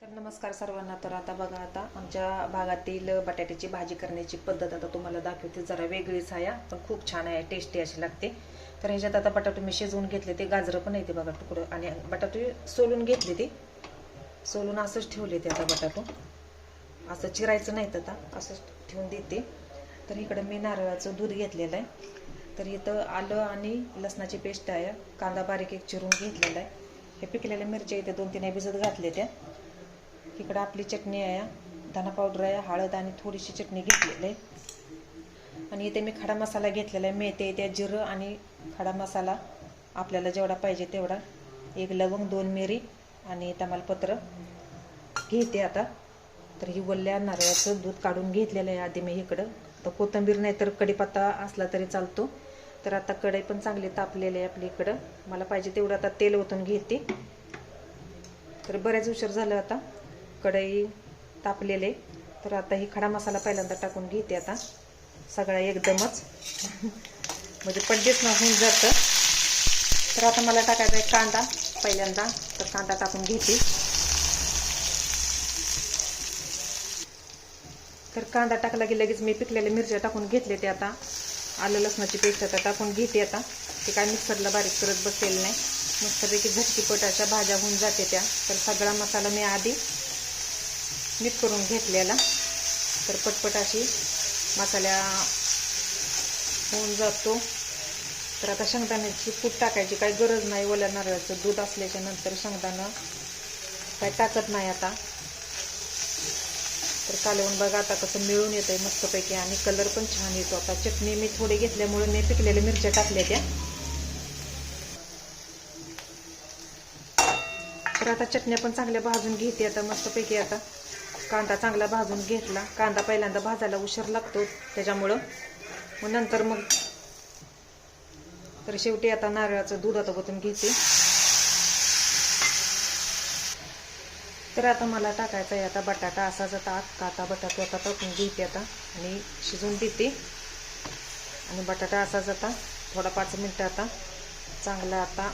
तर नमस्कार सर्वांना. तर आता बघा, आता आमच्या भागातील बटाट्याची भाजी करण्याची पद्धत आता तुम्हाला दाखवते. जरा वेगळीच आहे पण खूप छान आहे, टेस्टी अशी लागते. तर ह्याच्यात आता बटाटे मी शिजवून घेतले, ते गाजरं पण येते बघा तुकडं, आणि बटाटे सोलून घेतले, ते सोलून असंच ठेवले. ते आता बटाटो असं चिरायचं नाहीत, आता असंच ठेवून देते. तर इकडं मी नारळाचं दूध घेतलेलं आहे. तर इथं आलं आणि लसणाची पेस्ट आहे, कांदा बारीक एक चिरून घेतलेला आहे, हे पिकलेल्या मिरच्या इथे 2-3 भिजत घातले त्या. इकडं आपली चटणी आहे, धना पावडर आहे, हळद आणि थोडीशी चटणी घेतलेली आहे. आणि इथे मी खडा मसाला घेतलेला आहे, मेथी त्या जिरं आणि खडा मसाला आपल्याला जेवढा पाहिजे तेवढा, एक लवंग, 2 मिरी आणि तमालपत्र घेते आता. तर ही वल्ल्या नारळाचं दूध काढून घेतलेलं आहे आधी मी इकडं. तर कोथिंबीर नाही तर कढीपत्ता असला तरी चालतो. तर आता कढई पण चांगली तापलेली आहे आपली इकडं. मला पाहिजे तेवढं आता तेल ओतून घेते. तर बऱ्याच उशीर झालं, आता कढई तापलेले. तर आता ही खडा मसाला पहिल्यांदा टाकून घेते आता सगळा एकदमच म्हणजे पडदेच ना होऊन जातं. तर आता मला टाकायचा आहे कांदा पहिल्यांदा. तर कांदा टाकून घेते. तर कांदा टाकला की लगेच मी पिकलेल्या मिरच्या टाकून घेतले. ते आता आलं लसणाची पेस्ट आता टाकून घेते. आता ते काय मिक्सरला बारीक करत बसलेलं नाही, मस्तपैकी झटकीपट अशा भाज्या होऊन जाते त्या. तर सगळा मसाला मी आधी मिक्स करून घेतलेला, तर पटपट अशी मसाल्या होऊन जातो. तर आता शेंगदाण्याची कूट टाकायची काही गरज नाही, ओल्या नारळाचं दूध असल्याच्या नंतर शेंगदाणं काय टाकत नाही आता. तर कालवून बघा आता कसं मिळून येतं आहे मस्तपैकी, आणि कलर पण छान येतो. आता चटणी मी थोडी घेतल्यामुळे मी पिकलेल्या मिरच्या टाकल्या त्या. तर आता चटण्या पण चांगल्या भाजून घेते आता मस्तपैकी. आता कांदा चांगला भाजून घेतला. कांदा पहिल्यांदा भाजायला उशीर लागतो त्याच्यामुळं, मग नंतर मग. तर शेवटी आता नारळाचं दूध आता ओतून घेते. तर आता मला टाकायचा आहे आता बटाटा असाच. आता अख्खा बटाटा आता टाकून घेते आता आणि शिजवून देते. आणि बटाटा असाच आता थोडा 5 मिनटं आता चांगला आता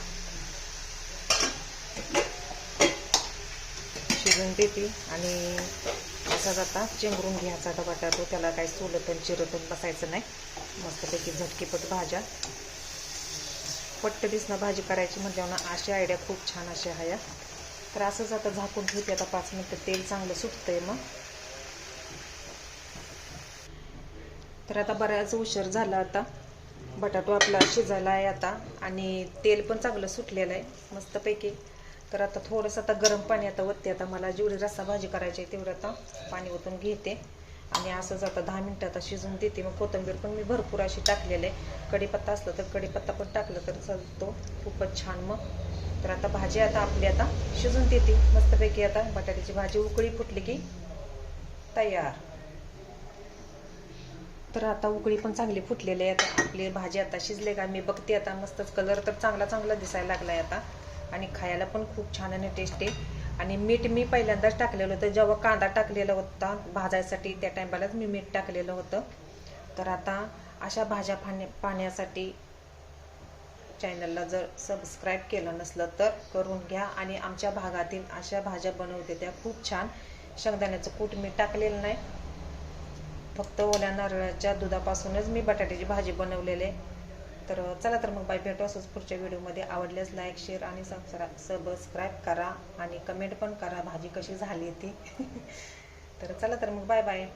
शिजवून देते. आणि असाच आता चेंगरून घ्यायचा आता बटाटो. त्याला काही सोलतून चिरतून बसायचं नाही. मस्तपैकी झटकीपट भाज्या, पट्ट दिसणं भाजी करायची म्हटल्यावर अशी आयडिया खूप छान अशी आहे. तर असंच आता झाकून ठेवते आता 5 मिनटं. तेल चांगलं सुटतंय मग. तर आता बऱ्याच उशीर झाला, आता बटाटो आपला शिजायला आहे आता, आणि तेल पण चांगलं सुटलेलं आहे मस्तपैकी. तर आता थोडंसं आता गरम पाणी आता ओतते. आता मला जेवढी रस्सा भाजी करायची आहे तेवढं आता पाणी ओतून घेते. आणि असंच आता 10 मिनटं आता शिजून देते. मग कोथिंबीर पण मी भरपूर अशी टाकलेली आहे. कढीपत्ता असलं तर कढीपत्ता पण टाकलं तर चालतो, खूपच छान मग. तर आता भाजी आता आपली आता शिजून देते मस्तपैकी. आता बटाट्याची भाजी उकळी फुटली की तयार. तर आता उकळी पण चांगली फुटलेली आहे. आता आपली भाजी आता शिजले का मी बघते आता. मस्तच कलर तर चांगला दिसायला लागलाय आता, आणि खायला पण खूप छान आणि टेस्टी. आणि मीठ मी पहिल्यांदाच टाकलेलं होतं जेव्हा कांदा टाकलेला होता भाजायसाठी, त्या टायमालाच मी मीठ टाकलेलं होतं. तर आता अशा भाज्या पाहण्यासाठी चॅनलला जर सबस्क्राईब केलं नसलं तर करून घ्या. आणि आमच्या भागातील अशा भाज्या बनवते त्या खूप छान. शेंगदाण्याचं कूट मी टाकलेलं नाही, फक्त ओल्या नारळाच्या दुधापासूनच मी बटाट्याची भाजी बनवलेली आहे. तर चला तर मग बाय, भेटू असंच पुढच्या व्हिडिओमध्ये. आवडल्यास लाईक, शेअर आणि सबस्क्राईब करा, आणि कमेंट पण करा भाजी कशी झाली ती तर चला तर मग बाय बाय.